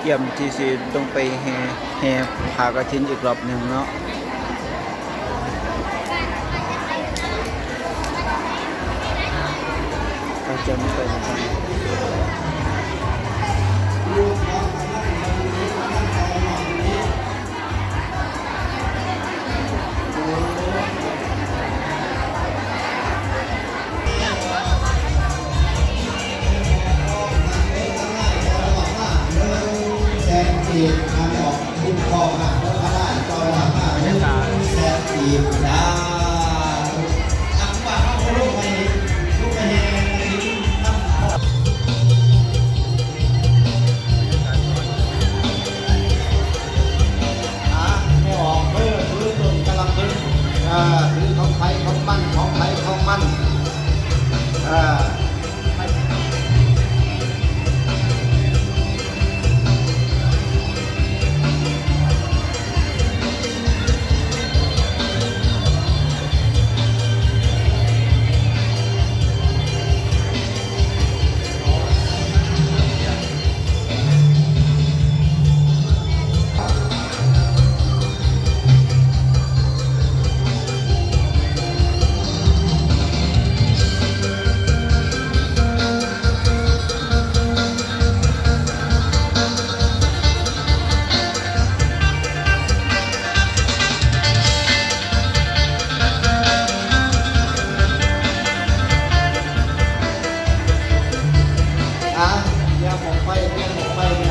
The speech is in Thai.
เกี่ยมที่สิต้องไปแห่ผากฐินอีกรอบหนึ่งเนาะก็จะไม่ไปนะครับทางออกทุกข้อมาเพราะว่าตอนหลังมาแซมอีกนะอักว่าเขาลูกไปเองไม่ออกเพื่อซื้อตุนกำลังซื้อซื้อของไทยของมันของไทยของมันเรียกหมกไป